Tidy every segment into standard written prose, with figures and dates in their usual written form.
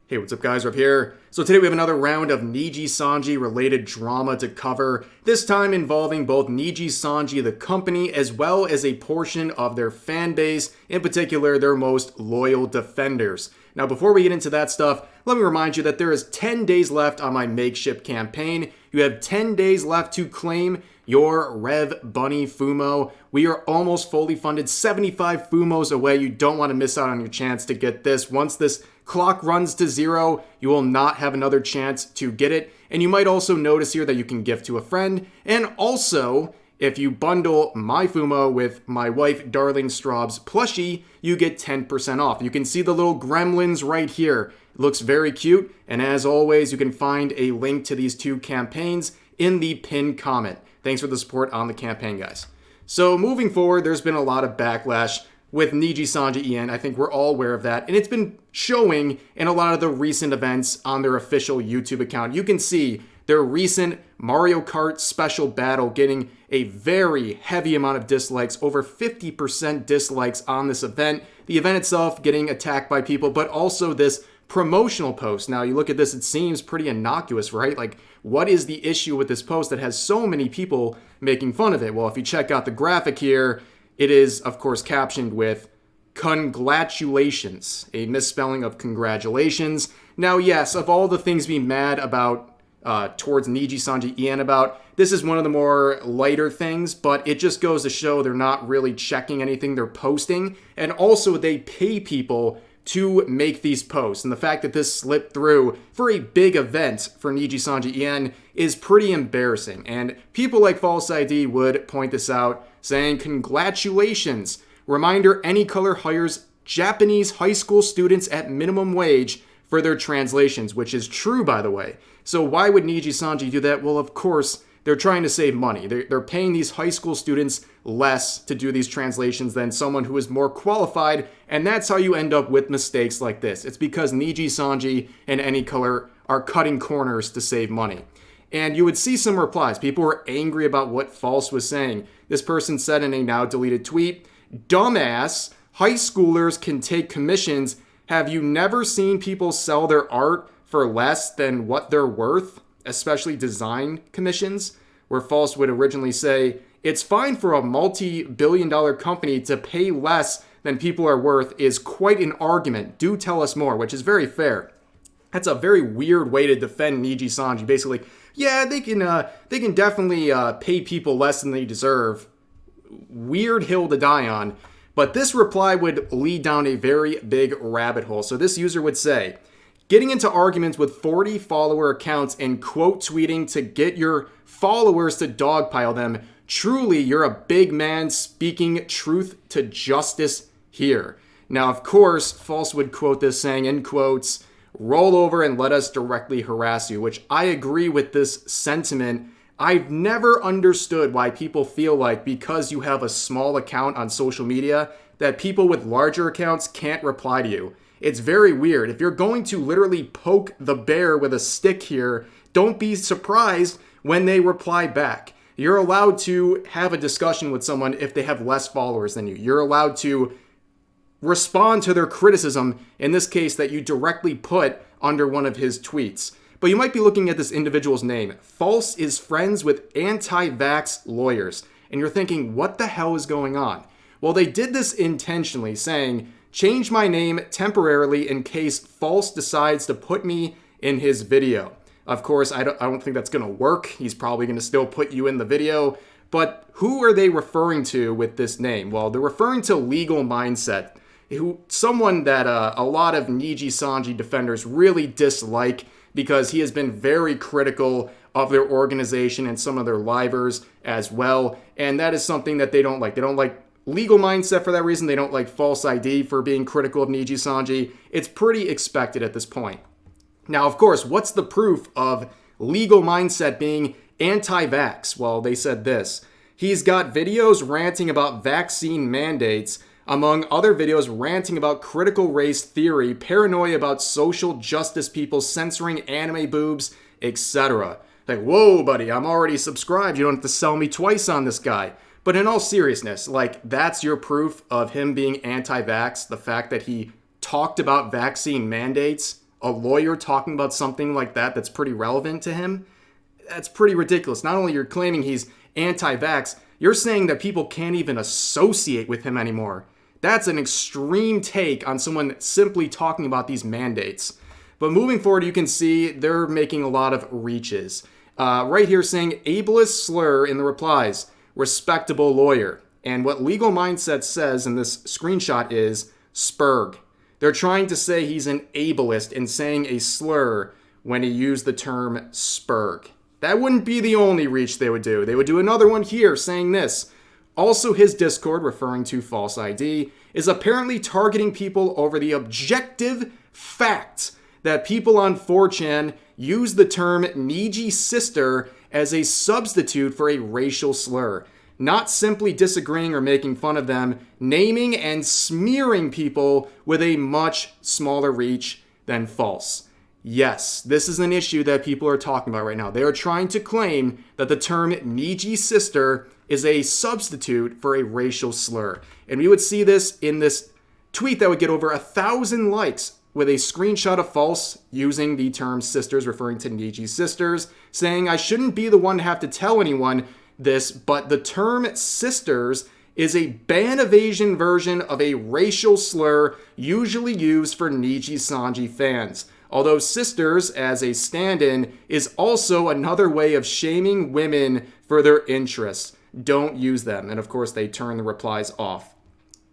Hey, what's up guys, Rob here. So today we have another round of Nijisanji related drama to cover, this time involving both Nijisanji the company as well as a portion of their fan base, in particular their most loyal defenders. Now before we get into that stuff, let me remind you that there is 10 days left on my Makeship campaign. You have 10 days left to claim your Rev Bunny Fumo. We are almost fully funded, 75 Fumos away. You don't want to miss out on your chance to get this. Once this clock runs to 0, you will not have another chance to get it. And you might also notice here that you can gift to a friend. And also, if you bundle my Fumo with my wife Darling Straub's plushie, you get 10% off. You can see the little gremlins right here. It looks very cute. And as always, you can find a link to these two campaigns in the pinned comment. Thanks for the support on the campaign, guys. So moving forward, there's been a lot of backlash with Nijisanji EN. I think we're all aware of that. And it's been showing in a lot of the recent events on their official YouTube account. You can see their recent Mario Kart special battle getting a very heavy amount of dislikes, over 50% dislikes on this event. The event itself getting attacked by people, but also this promotional post. Now you look at this, it seems pretty innocuous, right? Like, what is the issue with this post that has so many people making fun of it? Well, if you check out the graphic here, it is, of course, captioned with congratulations, a misspelling of congratulations. Now, yes, of all the things being mad about towards Nijisanji EN about, this is one of the more lighter things, but it just goes to show they're not really checking anything they're posting. And also, they pay people to make these posts. And the fact that this slipped through for a big event for Nijisanji EN is pretty embarrassing. And people like FalseEyeD would point this out, saying, congratulations. Reminder, Any Color hires Japanese high school students at minimum wage for their translations, which is true, by the way. So why would Nijisanji do that? Well, of course, they're trying to save money. They're paying these high school students less to do these translations than someone who is more qualified, and that's how you end up with mistakes like this. It's because Nijisanji and Any Color are cutting corners to save money. And you would see some replies. People were angry about what False was saying. This person said in a now deleted tweet, "Dumbass, high schoolers can take commissions. Have you never seen people sell their art for less than what they're worth? Especially design commissions," where False would originally say, "It's fine for a multi-billion-dollar company to pay less than people are worth is quite an argument. Do tell us more," which is very fair. That's a very weird way to defend Nijisanji. Basically, yeah, they can definitely pay people less than they deserve. Weird hill to die on. But this reply would lead down a very big rabbit hole. So this user would say, "Getting into arguments with 40 follower accounts and quote tweeting to get your followers to dogpile them. Truly, you're a big man speaking truth to justice here." Now, of course, False would quote this saying, in quotes, "Roll over and let us directly harass you," which I agree with this sentiment. I've never understood why people feel like because you have a small account on social media that people with larger accounts can't reply to you. It's very weird. If you're going to literally poke the bear with a stick here, don't be surprised when they reply back. You're allowed to have a discussion with someone if they have less followers than you. You're allowed to respond to their criticism, in this case that you directly put under one of his tweets. But you might be looking at this individual's name. False is friends with anti-vax lawyers. And you're thinking, what the hell is going on? Well, they did this intentionally, saying, "Change my name temporarily in case False decides to put me in his video." Of course, I don't think that's going to work. He's probably going to still put you in the video. But who are they referring to with this name? Well, they're referring to Legal Mindset, someone that a lot of Nijisanji defenders really dislike because he has been very critical of their organization and some of their livers as well. And that is something that they don't like. They don't like Legal Mindset for that reason. They don't like FalseEyeD for being critical of Nijisanji. It's pretty expected at this point. Now, of course, what's the proof of Legal Mindset being anti-vax? Well, they said this. "He's got videos ranting about vaccine mandates, among other videos ranting about critical race theory, paranoia about social justice people censoring anime boobs, etc." Like, whoa, buddy, I'm already subscribed. You don't have to sell me twice on this guy. But in all seriousness, like, that's your proof of him being anti-vax, the fact that he talked about vaccine mandates a lawyer talking about something like that that's pretty relevant to him, that's pretty ridiculous. Not only you're claiming he's anti-vax, you're saying that people can't even associate with him anymore. That's an extreme take on someone simply talking about these mandates. But moving forward, you can see they're making a lot of reaches. Right here saying ableist slur in the replies, respectable lawyer. And what Legal Mindset says in this screenshot is spurg. They're trying to say he's an ableist in saying a slur when he used the term spurg. That wouldn't be the only reach they would do. They would do another one here saying this. Also, his Discord, referring to FalseEyeD, is apparently targeting people over the objective fact that people on 4chan use the term Nijisister as a substitute for a racial slur, not simply disagreeing or making fun of them, naming and smearing people with a much smaller reach than false. Yes, this is an issue that people are talking about right now. They are trying to claim that the term Nijisister is a substitute for a racial slur. And we would see this in this tweet that would get over 1,000 likes with a screenshot of false using the term sisters, referring to Nijisisters, saying, I shouldn't be the one to have to tell anyone this, but the term sisters is a ban evasion version of a racial slur usually used for Nijisanji fans. Although sisters, as a stand-in, is also another way of shaming women for their interests. Don't use them. And of course, they turn the replies off.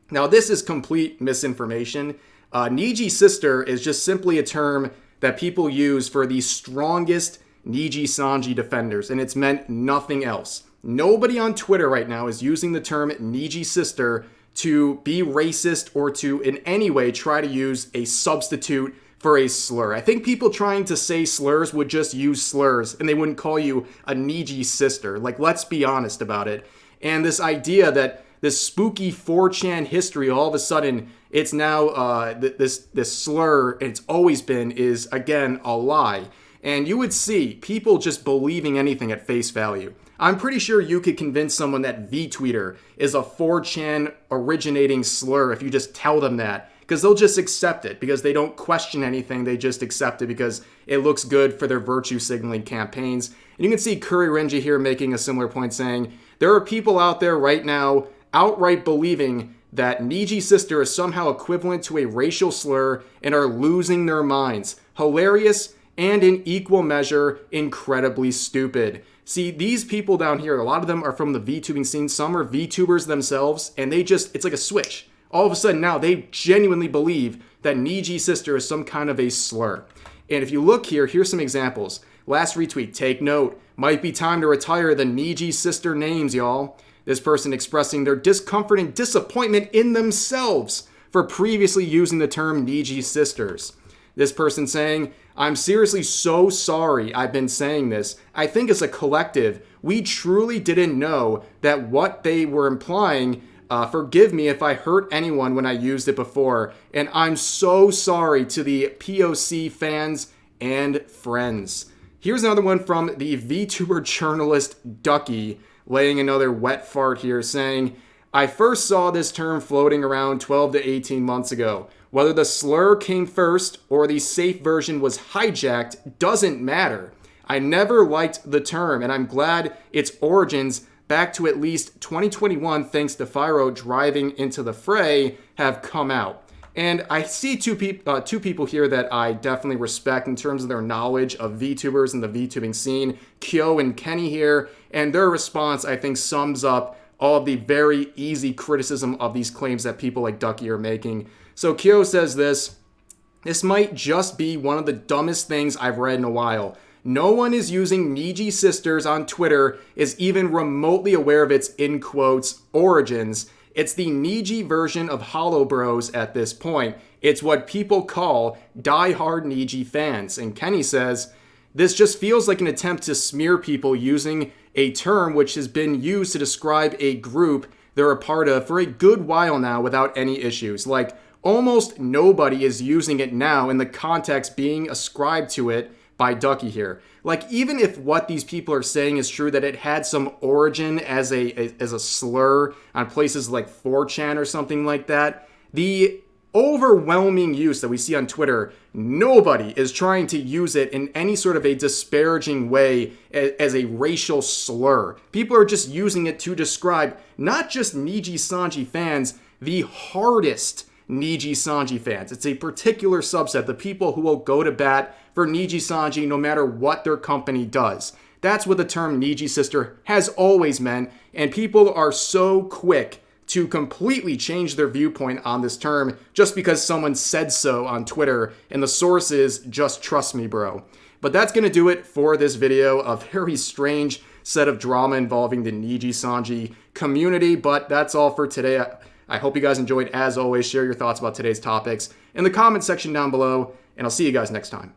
Now, this is complete misinformation. Nijisister is just simply a term that people use for the strongest Nijisanji defenders, and it's meant nothing else. Nobody on Twitter right now is using the term Nijisister to be racist or to in any way try to use a substitute for a slur. I think people trying to say slurs would just use slurs and they wouldn't call you a Nijisister. Like, let's be honest about it. And this idea that this spooky 4chan history, all of a sudden, it's now this slur, it's always been, is again a lie. And you would see people just believing anything at face value. I'm pretty sure you could convince someone that vtweeter is a 4chan originating slur if you just tell them that. Because they'll just accept it, because they don't question anything, they just accept it because it looks good for their virtue signaling campaigns. And you can see Curry Renji here making a similar point, saying, there are people out there right now outright believing that Nijisister is somehow equivalent to a racial slur and are losing their minds. Hilarious and in equal measure, incredibly stupid. See, these people down here, a lot of them are from the VTubing scene, some are VTubers themselves, and they just, it's like a switch. All of a sudden now they genuinely believe that Nijisister is some kind of a slur. And if you look here, here's some examples. Last retweet, take note. Might be time to retire the Nijisister names, y'all. This person expressing their discomfort and disappointment in themselves for previously using the term Nijisisters. This person saying, I'm seriously so sorry I've been saying this. I think as a collective, we truly didn't know that what they were implying. Forgive me if I hurt anyone when I used it before, and I'm so sorry to the POC fans and friends. Here's another one from the VTuber journalist Ducky, laying another wet fart here, saying, I first saw this term floating around 12 to 18 months ago. Whether the slur came first or the safe version was hijacked doesn't matter. I never liked the term, and I'm glad its origins back to at least 2021, thanks to Fyro driving into the fray, have come out. And I see two people here that I definitely respect in terms of their knowledge of VTubers and the VTubing scene, Kyo and Kenny here, and their response, I think, sums up all of the very easy criticism of these claims that people like Ducky are making. So Kyo says this might just be one of the dumbest things I've read in a while. No one is using Nijisisters on Twitter is even remotely aware of its, in quotes, origins. It's the Niji version of Hollow Bros at this point. It's what people call die-hard Niji fans. And Kenny says, this just feels like an attempt to smear people using a term which has been used to describe a group they're a part of for a good while now without any issues. Like, almost nobody is using it now in the context being ascribed to it by Ducky here. Like, even if what these people are saying is true, that it had some origin as a slur on places like 4chan or something like that, the overwhelming use that we see on Twitter, nobody is trying to use it in any sort of a disparaging way as a racial slur. People are just using it to describe not just Nijisanji fans, the hardest Nijisanji fans. It's a particular subset, the people who will go to bat for Nijisanji no matter what their company does. That's what the term Nijisister has always meant, and people are so quick to completely change their viewpoint on this term just because someone said so on Twitter, and the source is just trust me, bro. But that's going to do it for this video. A very strange set of drama involving the Nijisanji community, but that's all for today. I hope you guys enjoyed. As always, share your thoughts about today's topics in the comment section down below, and I'll see you guys next time.